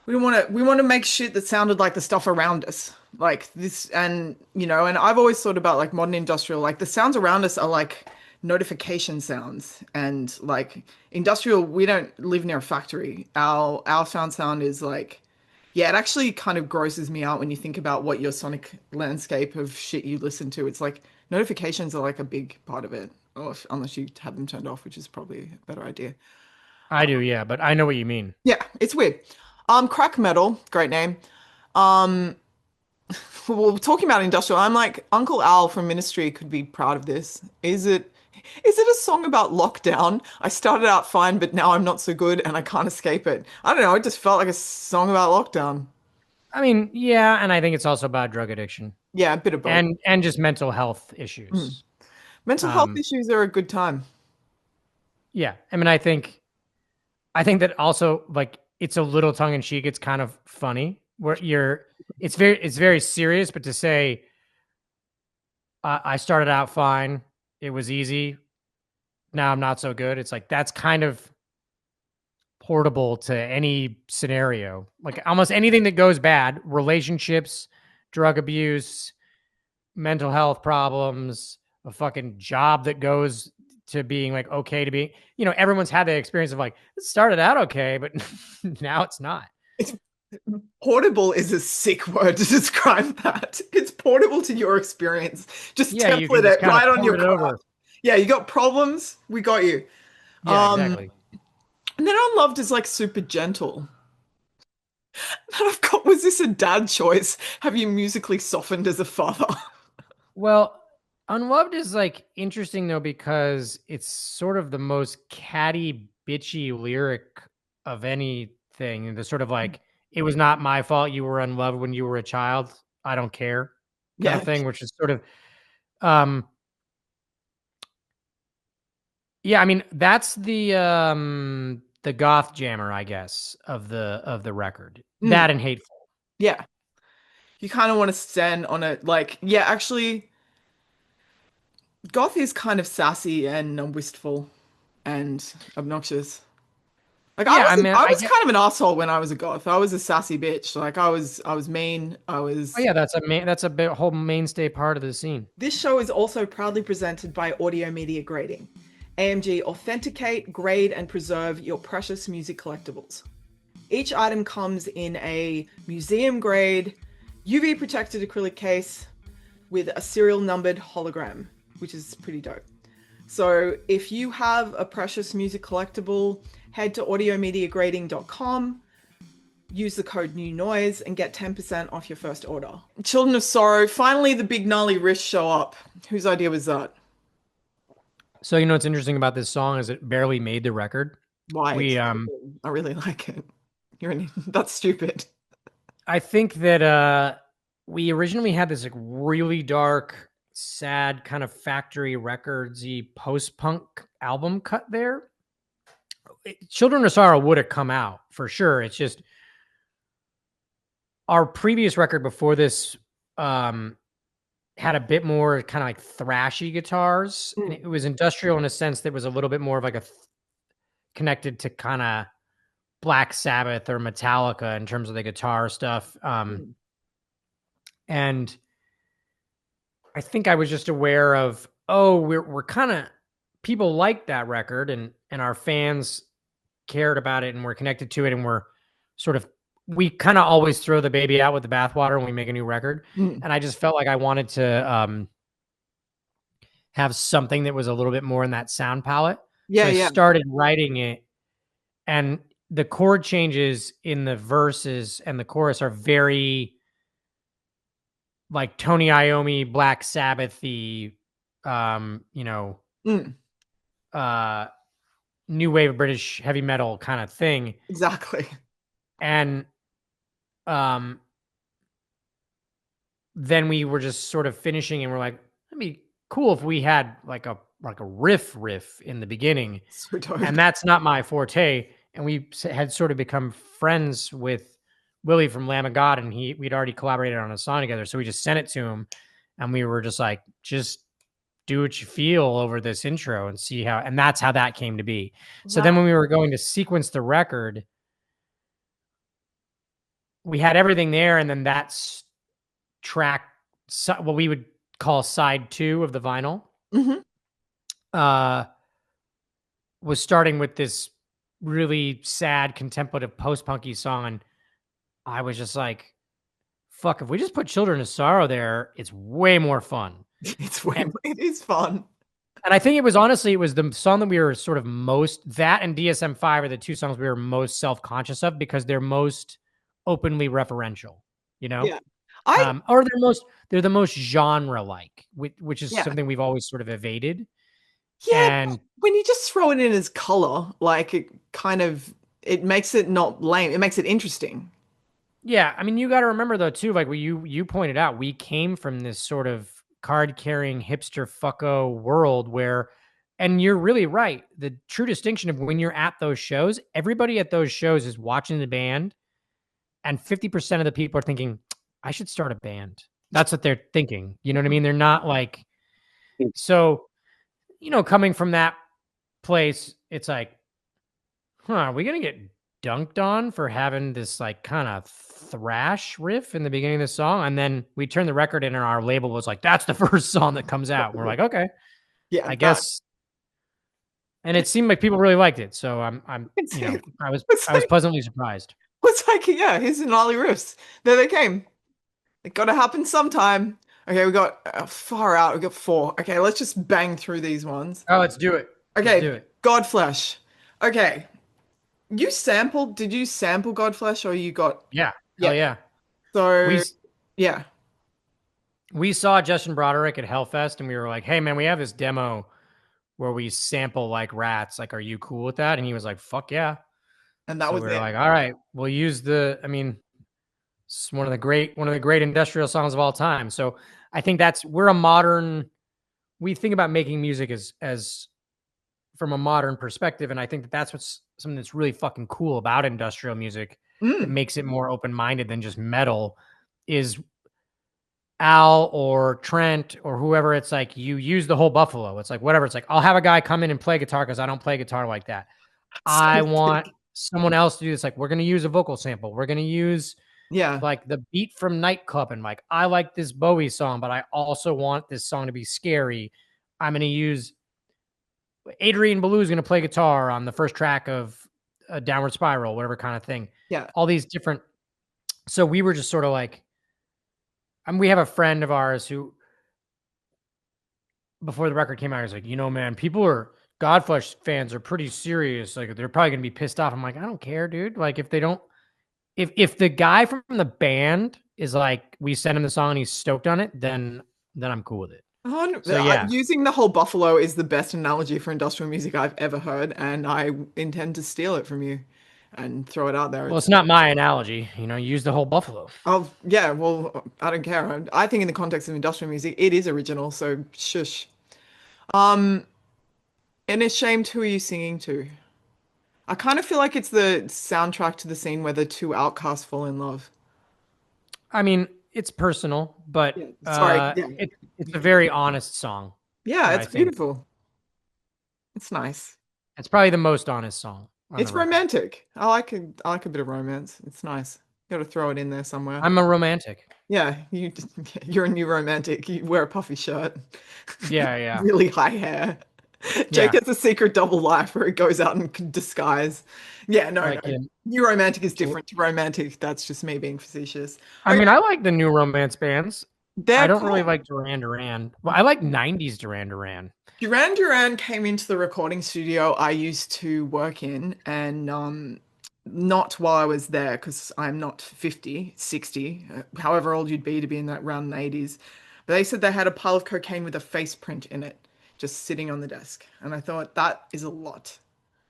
we want to make shit that sounded like the stuff around us, like this, and and I've always thought about like modern industrial, like the sounds around us are like notification sounds, and like industrial, we don't live near a factory. Our sound is like. Yeah, it actually kind of grosses me out when you think about what your sonic landscape of shit you listen to. It's like notifications are like a big part of it. Or unless you have them turned off, which is probably a better idea. I do, yeah, but I know what you mean. Yeah, it's weird. Crack metal, great name. Um, well, talking about industrial, I'm like, Uncle Al from Ministry could be proud of this. Is it a song about lockdown? I started out fine, but now I'm not so good and I can't escape it. I don't know. It just felt like a song about lockdown. I mean, yeah, and I think it's also about drug addiction Yeah, a bit of both. and just mental health Mm. issues. Mental health Um, issues are a good time. yeah, I mean, I think that also like it's a little tongue in cheek. It's kind of funny where it's very serious, but to say I started out fine, it was easy. Now I'm not so good. It's like that's kind of portable to any scenario. Like almost anything that goes bad, relationships, drug abuse, mental health problems, a fucking job that goes to being like okay to be, everyone's had the experience of like it started out okay, but now it's not. It's portable is a sick word to describe that. It's portable to your experience. Just Yeah, you can template just it kind of right on port your it car. over. Yeah, you got problems? We got you. Yeah, Um, exactly. and then Unloved is like super gentle. And I've got, was this a dad choice? Have you musically softened as a father? Well, Unloved is like interesting though because it's sort of the most catty, bitchy lyric of anything. And the sort of like, it was not my fault you were unloved when you were a child. I don't care kind of Yeah. thing, which is sort of um yeah, I mean that's the goth jammer, I guess, of the record. Mm, That and Hateful. yeah. You kind of want to stand on it. Like, yeah, actually, goth is kind of sassy and wistful and obnoxious. Like Yeah, I mean I I was get kind of an asshole when I was a goth. I was a sassy bitch. Like I was mean. I oh was yeah, that's a whole mainstay part of the scene. This show is also proudly presented by Audio Media Grading. AMG authenticate, grade, and preserve your precious music collectibles. Each item comes in a museum grade, UV protected acrylic case with a serial numbered hologram, which is pretty dope. So if you have a precious music collectible, head to audiomediagrading.com, use the code New Noise and get 10% off your first order. Children of Sorrow, finally the big gnarly riffs show up. Whose idea was that? So what's interesting about this song is it barely made the record. Why? It's We so good. I really like it. That's stupid. I think that we originally had this like really dark, sad kind of factory recordsy post-punk album cut there. Children of Sorrow would have come out for sure. It's just our previous record before this had a bit more kind of like thrashy guitars, and Mm, it was industrial in a sense that was a little bit more of like connected to kind of Black Sabbath or Metallica in terms of the guitar stuff. mm. And I think I was just aware of, oh, we're kind of people like that record and our fans cared about it and we're connected to it and we're sort of we kind of always throw the baby out with the bathwater when we make a new record. Mm. And I just felt like I wanted to have something that was a little bit more in that sound palette. So Yeah, I yeah. started writing it, and the chord changes in the verses and the chorus are very like Tony Iommi, Black Sabbathy, um, you know, Mm, uh, new wave British heavy metal kind of thing. exactly. And um, then we were just sort of finishing, and we're like, it'd be cool if we had like a riff in the beginning, So and dope. that's not my forte. And we had sort of become friends with Willie from Lamb of God, and we'd already collaborated on a song together, so we just sent it to him, and we were just like, just do what you feel over this intro and see how, and that's how that came to be. So then Wow. when we were going to sequence the record, we had everything there, and then that's track, what we would call side two of the vinyl, Hmm. uh, was starting with this really sad contemplative post-punky song. And I was just like, fuck, if we just put Children of Sorrow there, it's way more fun. It is fun. And I think it was the song that we were sort of that and DSM-5 are the two songs we were most self-conscious of because they're most openly referential, you know? Yeah. I Or they're the most genre like, which is yeah. something we've always sort of evaded. Yeah, but And when you just throw it in as color, like it kind of it makes it not lame. It makes it interesting. yeah, I mean, you got to remember though too, like what you pointed out, we came from this sort of card carrying hipster fucko world where, and you're really right. The true distinction of when you're at those shows, everybody at those shows is watching the band, and 50% of the people are thinking, I should start a band. That's what they're thinking. You know what I mean? They're not like, so, coming from that place, it's like, are we gonna get dunked on for having this like kind of thrash riff in the beginning of the song? And then we turned the record in and our label was like, that's the first song that comes out. We're like, okay, Yeah, I that guess. And it seemed like people really liked it. So I'm, it's, it's I was like pleasantly surprised. it's like yeah, here's the gnarly riffs. There they came. It got to happen sometime. Okay, we got far out. We got four. Okay, let's just bang through these ones. Oh, let's do it. Let's do Okay, it. Godflesh. Okay, you sampled. Did you sample Godflesh or you got? Yeah. Hell Yeah. yeah. We, So yeah. we saw Justin Broderick at Hellfest and we were like, hey man, we have this demo where we sample like rats. Like, are you cool with that? And he was like, fuck yeah. And that So was we were it. like, all right, we'll use I mean, it's one of the great industrial songs of all time. So I think we think about making music as from a modern perspective. And I think that that's what's something that's really fucking cool about industrial music that Mm, makes it more open-minded than just metal is Al or Trent or whoever. It's like, you use the whole buffalo. It's like, whatever. It's like, I'll have a guy come in and play guitar because I don't play guitar like that. so I want sick. someone else to do this. Like, we're going to use a vocal sample. We're going to use Yeah. like the beat from Nightclub, and like, I like this Bowie song, but I also want this song to be scary. I'm going to use Adrian Belew is going to play guitar on the first track of a Downward Spiral, whatever kind of thing. Yeah. All these different. So we were just sort of like, we have a friend of ours who, before the record came out, he was like, man, Godflesh fans are pretty serious. Like, they're probably going to be pissed off. I'm like, I don't care, dude. Like, if they don't, if the guy from the band is like, we send him the song and he's stoked on it, then I'm cool with it. So yeah. Using the whole buffalo is the best analogy for industrial music I've ever heard, and I intend to steal it from you and throw it out there. Well, it's not my analogy. Use the whole buffalo. Oh, yeah, well, I don't care. I think in the context of industrial music, it is original, so shush. Um, and it's shamed, who are you singing to? I kind of feel like it's the soundtrack to the scene where the two outcasts fall in love. I mean, it's personal, but Yeah, sorry. Yeah. it's a very honest song Yeah, that it's I think beautiful. It's nice. it's probably the most honest song on the It's record. romantic. I like a bit of romance. It's nice. Got to throw it in there somewhere. I'm a romantic. Yeah, you're a new romantic. You wear a puffy shirt, Yeah, yeah, really high hair. Jake yeah. has a secret double life where he goes out in disguise. Yeah, no, Like, no. New romantic is different to romantic. That's just me being facetious. I Okay, mean, I like the new romance bands. I they're don't really cool. like Duran Duran. Well, I like '90s Duran Duran. Duran Duran came into the recording studio I used to work in, and not while I was there because I'm not 50, 60, however old you'd be to be in that around the 80s. But they said they had a pile of cocaine with a face print in it just sitting on the desk. And I thought that is a lot.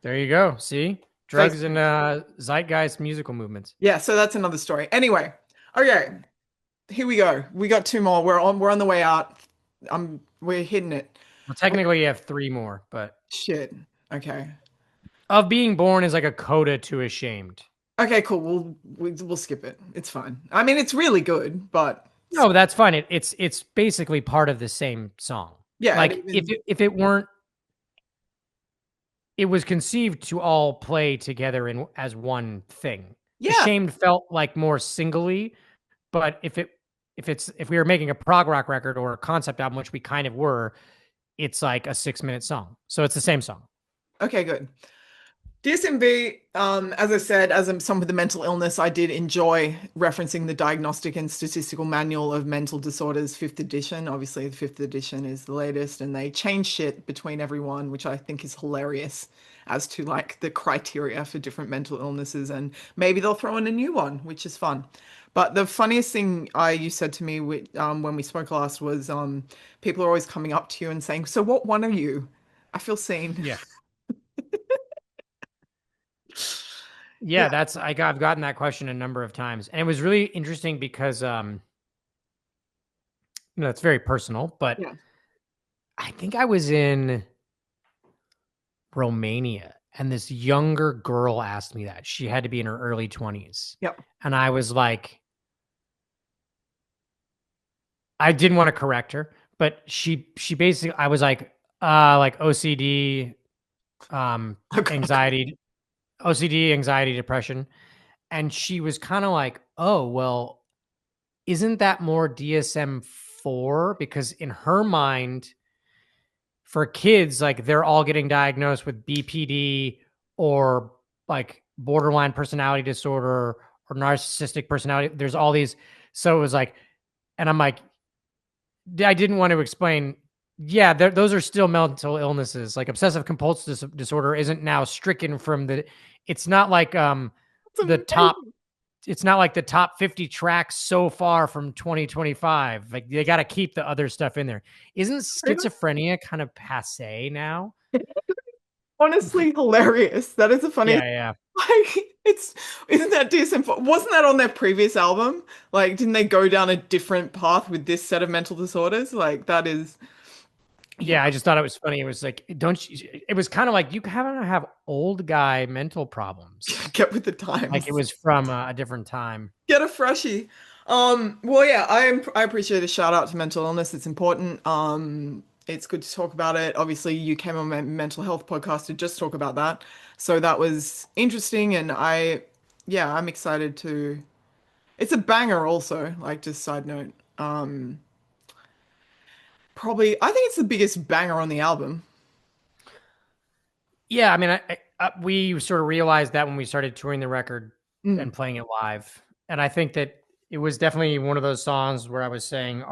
There you go. See, Face drugs and print. zeitgeist musical movements. Yeah, so that's another story. Anyway, okay, here we go. We got two more. We're on the way out. We're hitting it. Well, technically, you have three more, but Shit. Okay. Of Being Born is like a coda to Ashamed. Okay, cool. We'll skip it. It's fine. I mean, it's really good, but No, that's fine. It's basically part of the same song. yeah, and Like, even if it weren't, it was conceived to all play together in as one thing. yeah. Ashamed felt like more singly, but if we were making a prog rock record or a concept album, which we kind of were, it's like a 6-minute song. So it's the same song. Okay, good. DSMV, as I said, someone with a mental illness, I did enjoy referencing the Diagnostic and Statistical Manual of Mental Disorders, 5th edition. Obviously, the 5th edition is the latest, and they change shit between everyone, which I think is hilarious as to like the criteria for different mental illnesses, and maybe they'll throw in a new one, which is fun. But the funniest thing you said to me when we spoke last was people are always coming up to you and saying, "So what one are you?" I feel seen. Yeah. Yeah, Yeah, I've gotten that question a number of times. And it was really interesting because it's very personal, but yeah, I think I was in Romania and this younger girl asked me that. She had to be in her early 20s. yeah. And I was like, I didn't want to correct her, but she basically I was like OCD, anxiety, OCD, anxiety, depression. And she was kind of like, "Oh, well, isn't that more DSM-4?" Because in her mind, for kids, like they're all getting diagnosed with BPD or like borderline personality disorder or narcissistic personality. There's all these. So it was like, and I'm like, I didn't want to explain. Yeah, those are still mental illnesses. Like obsessive compulsive disorder isn't now stricken from the. It's not like It's the top. amazing. It's not like the top 50 tracks so far from 2025. Like they got to keep the other stuff in there. Isn't schizophrenia kind of passe now? Honestly, hilarious. That is the funniest. Yeah, yeah. Like, isn't that DSM-4? Wasn't that on their previous album? Like, didn't they go down a different path with this set of mental disorders? Like, that is, yeah, Yeah, I just thought it was funny. It was like, don't you, it was kind of like you kind of have old guy mental problems. get with the Like it times. was from a different time. Get a freshie. Well, yeah, I appreciate a shout out to mental illness. It's important. It's good to talk about it. Obviously, you came on my mental health podcast to just talk about that. So that was interesting, and yeah, I'm excited to. It's a banger, also. Like, just side note. Probably, I think it's the biggest banger on the album. Yeah, I mean, we sort of realized that when we started touring the record Mm, and playing it live. And I think that it was definitely one of those songs where I was saying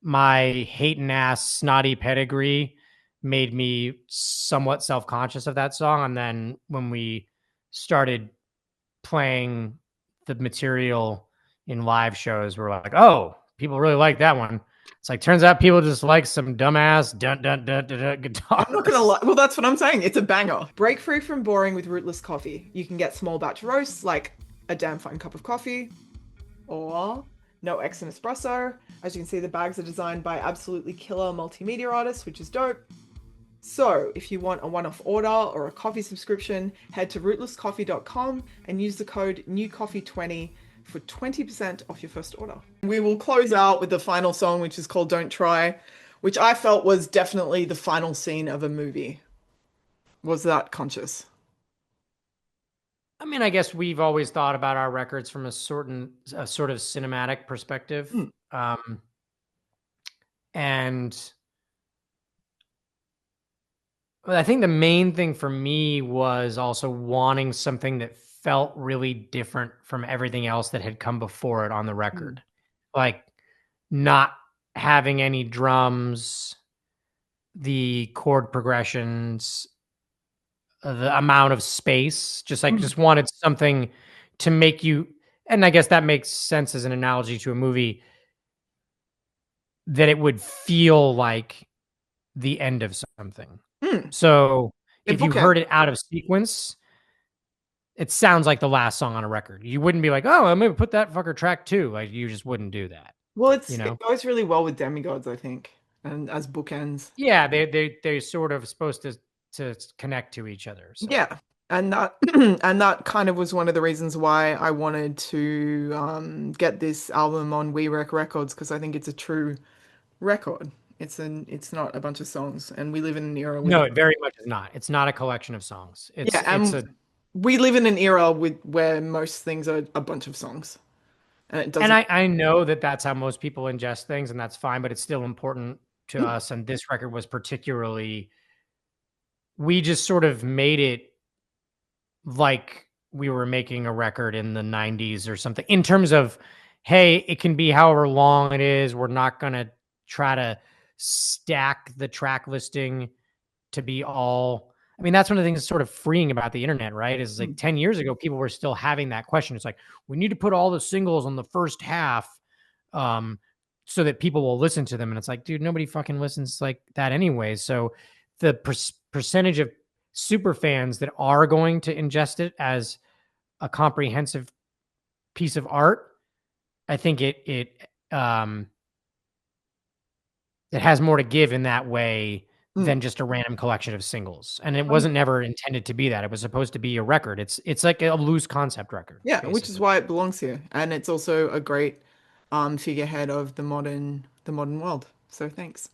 my hating ass snotty pedigree made me somewhat self-conscious of that song. And then when we started playing the material in live shows, we're like, oh, people really like that one. It's like turns out people just like some dumbass dun dun dun dun, dun I'm not gonna guitars. lie. Well, that's what I'm saying. It's a banger. Break free from boring with rootless coffee. You can get small batch roasts like a damn fine cup of coffee, or no X and espresso. As you can see, the bags are designed by absolutely killer multimedia artists, which is dope. So, if you want a one-off order or a coffee subscription, head to rootlesscoffee.com and use the code NEWCOFFEE20 for 20% off your first order. We will close out with the final song, which is called Don't Try, which I felt was definitely the final scene of a movie. Was that conscious? I mean, I guess we've always thought about our records from a sort of cinematic perspective. Mm, And I think the main thing for me was also wanting something that felt really different from everything else that had come before it on the mm, record. Like not having any drums, the chord progressions, the amount of space, mm, just wanted something to make you, and I guess that makes sense as an analogy to a movie, that it would feel like the end of something. mm. So It if you bookend. heard it out of sequence, it sounds like the last song on a record. You wouldn't be like, "Oh, I'm gonna put that fucker track 2." Like you just wouldn't do that, Well, you it know? goes really well with Demi-Gods, I think, and as bookends. Yeah, they're sort of supposed to connect to each other. So Yeah. And that and that kind of was one of the reasons why I wanted to get this album on We Rec Records because I think it's a true record. It's not a bunch of songs, and we live in an era with no, it very much is not. It's not a collection of songs. yeah, It's and a we live in an era with where most things are a bunch of songs, and it and doesn't. I know that that's how most people ingest things, and that's fine, but it's still important to Mm, us. And this record was particularly, we just sort of made it like we were making a record in the 90s or something in terms of, hey, it can be however long it is. We're not going to try to stack the track listing to be all I mean, that's one of the things that's sort of freeing about the internet, right? Is like Mm. 10 years ago, people were still having that question. It's like, we need to put all the singles on the first half um, so that people will listen to them. And it's like, dude, nobody fucking listens like that anyway. So the percentage of super fans that are going to ingest it as a comprehensive piece of art, I think it has more to give in that way Mm. than just a random collection of singles. And it wasn't never intended to be that. It was supposed to be a record. It's like a loose concept record, Yeah, which is basically. why it belongs here. And it's also a great figurehead of the modern world. So thanks.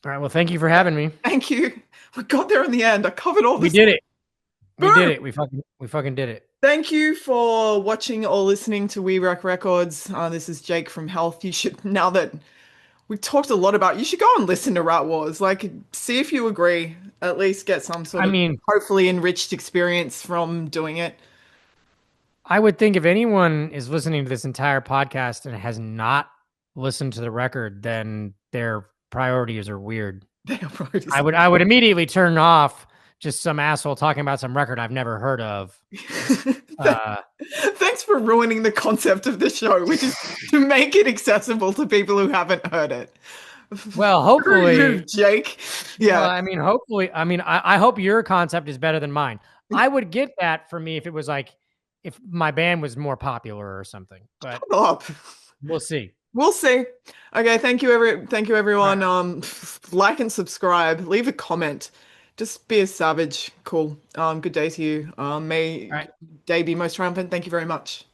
All right. Well, thank you for having me. Thank you. We got there in the end. I covered all We this. did it. We did Boom! it. We fucking did it. Thank you for watching or listening to We Wreck Records. This is Jake from Health. You should, now that we talked a lot about, you should go and listen to Rat Wars. Like, see if you agree. At least get some sort I of mean, hopefully enriched experience from doing it. I would think if anyone is listening to this entire podcast and has not listened to the record, then their priorities are weird. They are priorities. I would immediately turn off just some asshole talking about some record I've never heard of. Uh, Thanks for ruining the concept of the show, which is to make it accessible to people who haven't heard it. well, Screw you, hopefully, Jake. well, Yeah. I mean, hopefully, I mean, I hope your concept is better than mine. I would get that for me if it was like if my band was more popular or something, but Stop. we'll see. We'll see. Okay, thank you All everyone. right. Like and subscribe, leave a comment. Just be a savage. Cool. Good day to you. May All right. day be most triumphant. Thank you very much.